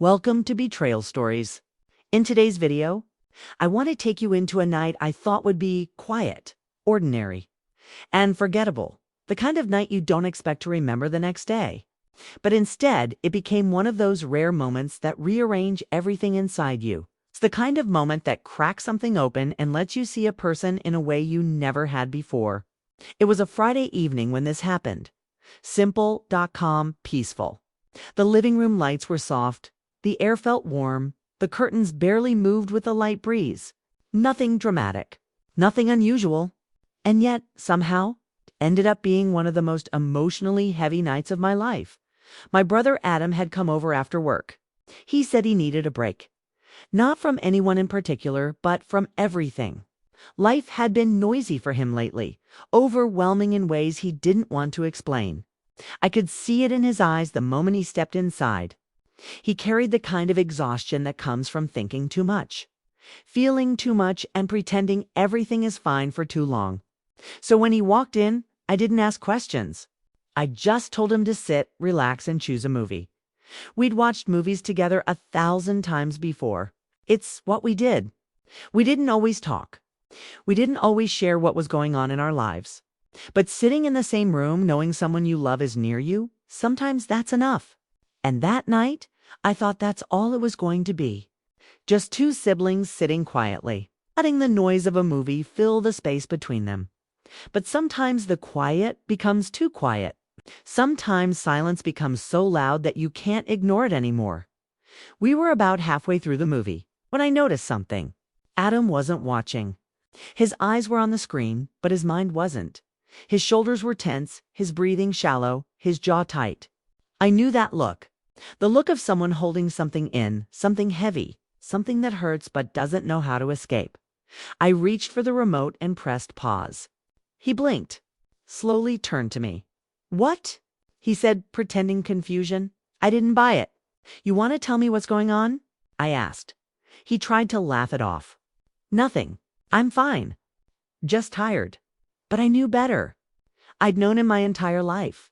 Welcome to Betrayal Stories. In today's video, I want to take you into a night I thought would be quiet, ordinary, and forgettable. The kind of night you don't expect to remember the next day. But instead, it became one of those rare moments that rearrange everything inside you. It's the kind of moment that cracks something open and lets you see a person in a way you never had before. It was a Friday evening when this happened. Simple, calm, peaceful. The living room lights were soft. The air felt warm. The curtains barely moved with a light breeze. Nothing dramatic. Nothing unusual. And yet, somehow, it ended up being one of the most emotionally heavy nights of my life. My brother Adam had come over after work. He said he needed a break. Not from anyone in particular, but from everything. Life had been noisy for him lately, overwhelming in ways he didn't want to explain. I could see it in his eyes the moment he stepped inside. He carried the kind of exhaustion that comes from thinking too much, feeling too much, and pretending everything is fine for too long. So when he walked in, I didn't ask questions. I just told him to sit, relax, and choose a movie. We'd watched movies together 1,000 times before. It's what we did. We didn't always talk. We didn't always share what was going on in our lives. But sitting in the same room, knowing someone you love is near you, sometimes that's enough. And that night, I thought that's all it was going to be. Just two siblings sitting quietly, letting the noise of a movie fill the space between them. But sometimes the quiet becomes too quiet. Sometimes silence becomes so loud that you can't ignore it anymore. We were about halfway through the movie when I noticed something. Adam wasn't watching. His eyes were on the screen, but his mind wasn't. His shoulders were tense, his breathing shallow, his jaw tight. I knew that look. The look of someone holding something in, something heavy, something that hurts but doesn't know how to escape. I reached for the remote and pressed pause. He blinked, slowly turned to me. "What?" he said, pretending confusion. "I didn't buy it. You want to tell me what's going on?" I asked. He tried to laugh it off. "Nothing. I'm fine. Just tired." But I knew better. I'd known him my entire life.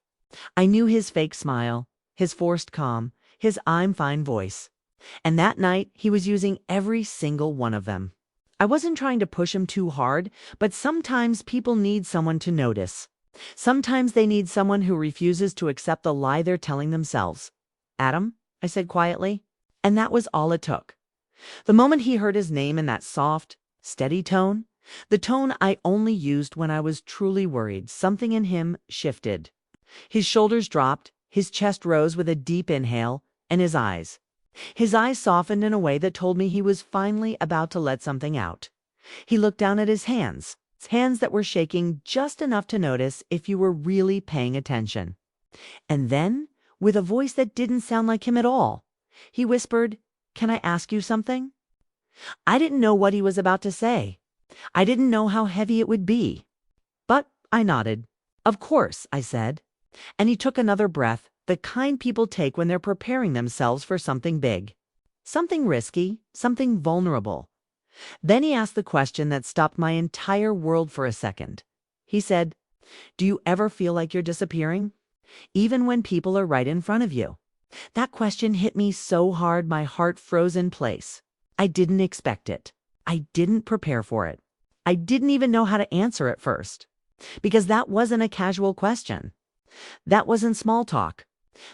I knew his fake smile, his forced calm, his "I'm fine" voice. And that night, he was using every single one of them. I wasn't trying to push him too hard, but sometimes people need someone to notice. Sometimes they need someone who refuses to accept the lie they're telling themselves. "Adam," I said quietly. And that was all it took. The moment he heard his name in that soft, steady tone, the tone I only used when I was truly worried, something in him shifted. His shoulders dropped, his chest rose with a deep inhale, and his eyes softened in a way that told me he was finally about to let something out. He looked down at his hands that were shaking just enough to notice if you were really paying attention. And then, with a voice that didn't sound like him at all, he whispered, "Can I ask you something?" I didn't know what he was about to say. I didn't know how heavy it would be. But I nodded. "Of course," I said. And he took another breath, the kind people take when they're preparing themselves for something big. Something risky, something vulnerable. Then he asked the question that stopped my entire world for a second. He said, "Do you ever feel like you're disappearing? Even when people are right in front of you?" That question hit me so hard my heart froze in place. I didn't expect it. I didn't prepare for it. I didn't even know how to answer at first. Because that wasn't a casual question. That wasn't small talk.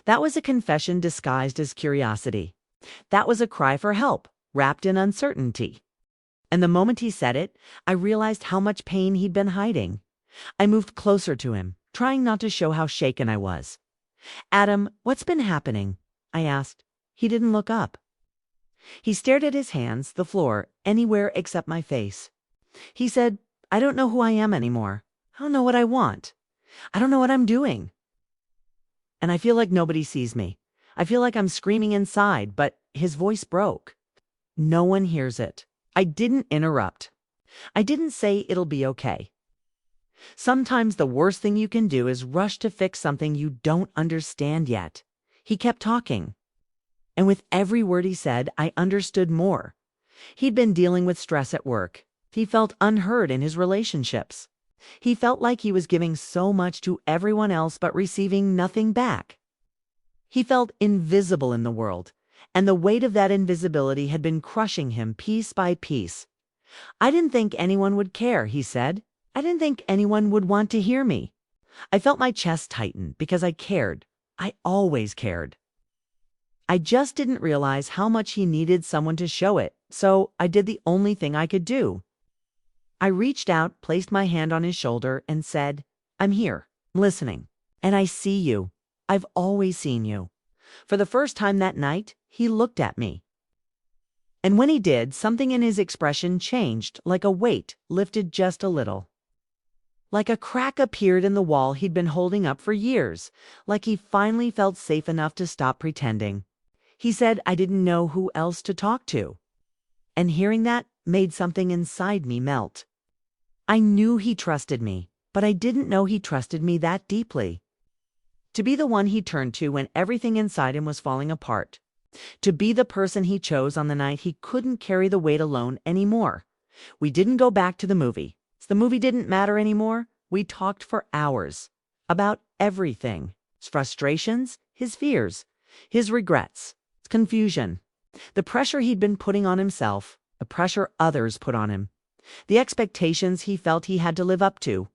That was a confession disguised as curiosity. That was a cry for help, wrapped in uncertainty. And the moment he said it, I realized how much pain he'd been hiding. I moved closer to him, trying not to show how shaken I was. "Adam, what's been happening?" I asked. He didn't look up. He stared at his hands, the floor, anywhere except my face. He said, "I don't know who I am anymore. I don't know what I want. I don't know what I'm doing. And I feel like nobody sees me. I feel like I'm screaming inside," but his voice broke. No one hears it. I didn't interrupt. I didn't say it'll be okay. Sometimes the worst thing you can do is rush to fix something you don't understand yet. He kept talking. And with every word he said, I understood more. He'd been dealing with stress at work. He felt unheard in his relationships. He felt like he was giving so much to everyone else but receiving nothing back. He felt invisible in the world, and the weight of that invisibility had been crushing him piece by piece. "I didn't think anyone would care," he said. "I didn't think anyone would want to hear me." I felt my chest tighten because I cared. I always cared. I just didn't realize how much he needed someone to show it, so I did the only thing I could do. I reached out, placed my hand on his shoulder, and said, "I'm here, listening, and I see you. I've always seen you." For the first time that night, he looked at me. And when he did, something in his expression changed, like a weight lifted just a little. Like a crack appeared in the wall he'd been holding up for years, like he finally felt safe enough to stop pretending. He said I didn't know who else to talk to. And hearing that made something inside me melt. I knew he trusted me, but I didn't know he trusted me that deeply. To be the one he turned to when everything inside him was falling apart. To be the person he chose on the night he couldn't carry the weight alone anymore. We didn't go back to the movie. The movie didn't matter anymore. We talked for hours. About everything. His frustrations, his fears, his regrets, his confusion. The pressure he'd been putting on himself, the pressure others put on him. The expectations he felt he had to live up to.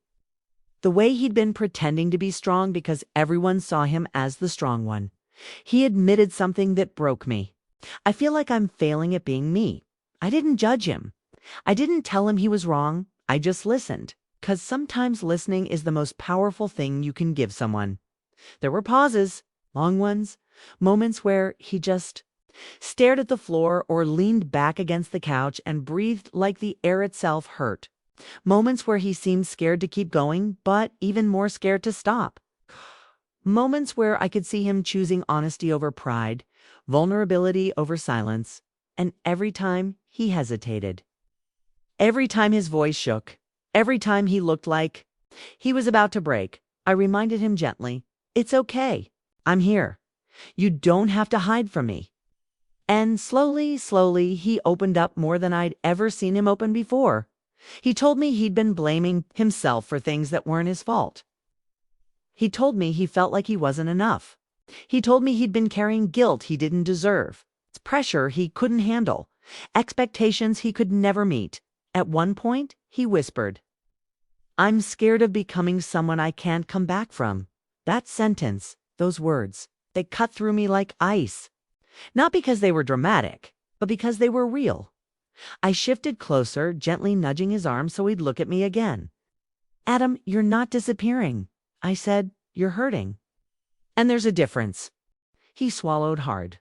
The way he'd been pretending to be strong because everyone saw him as the strong one. He admitted something that broke me. I feel like I'm failing at being me. I didn't judge him. I didn't tell him he was wrong. I just listened, 'cause sometimes listening is the most powerful thing you can give someone. There were pauses, long ones, moments where he just stared at the floor or leaned back against the couch and breathed like the air itself hurt. Moments where he seemed scared to keep going, but even more scared to stop. Moments where I could see him choosing honesty over pride, vulnerability over silence, and every time he hesitated. Every time his voice shook, every time he looked like he was about to break, I reminded him gently, "It's okay. I'm here. You don't have to hide from me." And slowly, he opened up more than I'd ever seen him open before. He told me he'd been blaming himself for things that weren't his fault. He told me he felt like he wasn't enough. He told me he'd been carrying guilt he didn't deserve, pressure he couldn't handle, expectations he could never meet. At one point, he whispered, "I'm scared of becoming someone I can't come back from." That sentence, those words, they cut through me like ice. Not because they were dramatic, but because they were real. I shifted closer, gently nudging his arm so he'd look at me again. "Adam, you're not disappearing," I said. "You're hurting. And there's a difference." He swallowed hard,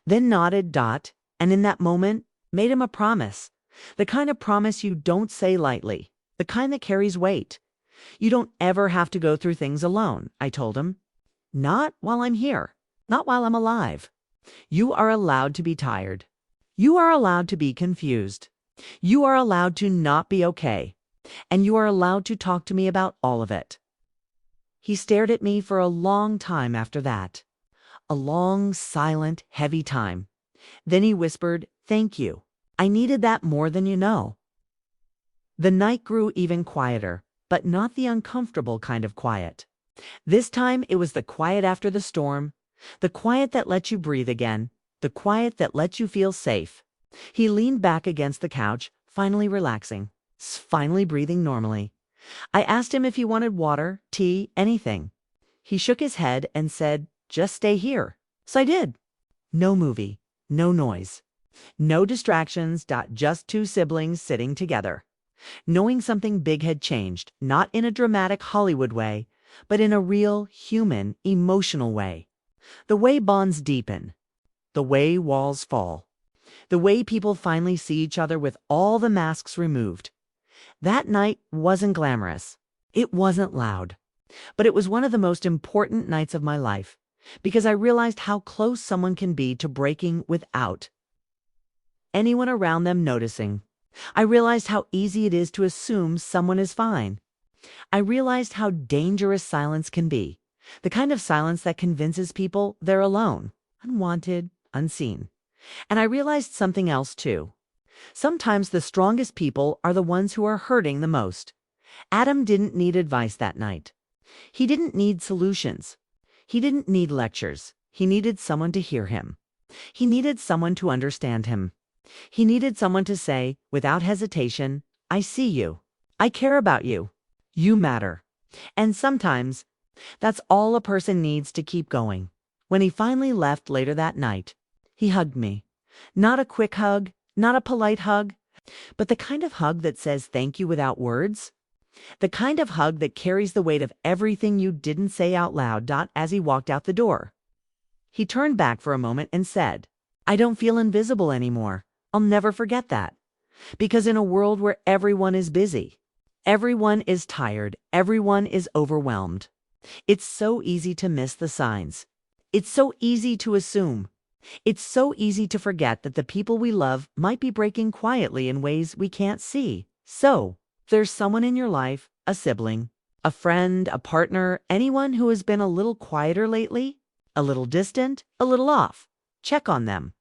then nodded, and in that moment, made him a promise. The kind of promise you don't say lightly, the kind that carries weight. "You don't ever have to go through things alone," I told him. "Not while I'm here, not while I'm alive. You are allowed to be tired. You are allowed to be confused. You are allowed to not be okay. And you are allowed to talk to me about all of it." He stared at me for a long time after that. A long, silent, heavy time. Then he whispered, "Thank you. I needed that more than you know." The night grew even quieter, but not the uncomfortable kind of quiet. This time it was the quiet after the storm, the quiet that lets you breathe again, the quiet that lets you feel safe. He leaned back against the couch, finally relaxing, finally breathing normally. I asked him if he wanted water, tea, anything. He shook his head and said, "Just stay here." So I did. No movie, no noise, no distractions, just two siblings sitting together. Knowing something big had changed, not in a dramatic Hollywood way, but in a real, human, emotional way. The way bonds deepen. The way walls fall. The way people finally see each other with all the masks removed. That night wasn't glamorous. It wasn't loud. But it was one of the most important nights of my life, because I realized how close someone can be to breaking without anyone around them noticing. I realized how easy it is to assume someone is fine. I realized how dangerous silence can be, the kind of silence that convinces people they're alone, unwanted, unseen. And I realized something else too. Sometimes the strongest people are the ones who are hurting the most. Adam didn't need advice that night. He didn't need solutions. He didn't need lectures. He needed someone to hear him. He needed someone to understand him. He needed someone to say, without hesitation, I see you. I care about you. You matter. And sometimes, that's all a person needs to keep going. When he finally left later that night, he hugged me. Not a quick hug, not a polite hug, but the kind of hug that says thank you without words. The kind of hug that carries the weight of everything you didn't say out loud. As he walked out the door, he turned back for a moment and said, I don't feel invisible anymore. I'll never forget that. Because in a world where everyone is busy, everyone is tired, everyone is overwhelmed, it's so easy to miss the signs. It's so easy to assume. It's so easy to forget that the people we love might be breaking quietly in ways we can't see. So, there's someone in your life, a sibling, a friend, a partner, anyone who has been a little quieter lately, a little distant, a little off. Check on them.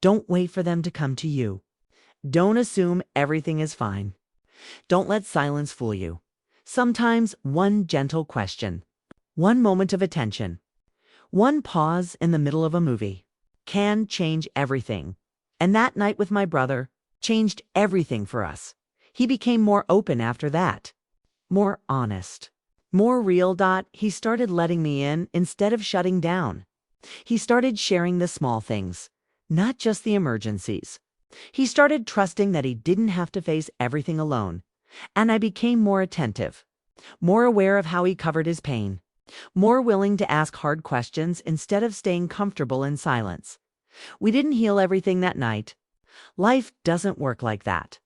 Don't wait for them to come to you. Don't assume everything is fine. Don't let silence fool you. Sometimes one gentle question, one moment of attention, one pause in the middle of a movie can change everything. And that night with my brother changed everything for us. He became more open after that, more honest, more real. He started letting me in instead of shutting down. He started sharing the small things, not just the emergencies. He started trusting that he didn't have to face everything alone. And I became more attentive, more aware of how he covered his pain, more willing to ask hard questions instead of staying comfortable in silence. We didn't heal everything that night. Life doesn't work like that.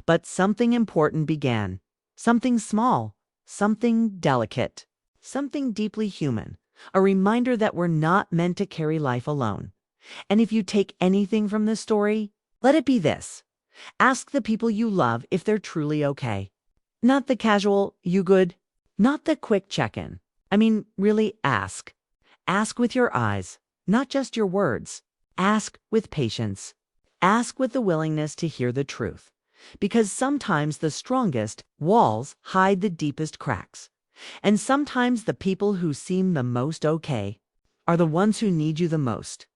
But something important began. Something small, something delicate, something deeply human. A reminder that we're not meant to carry life alone. And if you take anything from this story, let it be this. Ask the people you love if they're truly okay. Not the casual, you good? Not the quick check-in. I mean, really ask. Ask with your eyes, not just your words. Ask with patience. Ask with the willingness to hear the truth. Because sometimes the strongest walls hide the deepest cracks. And sometimes the people who seem the most okay are the ones who need you the most.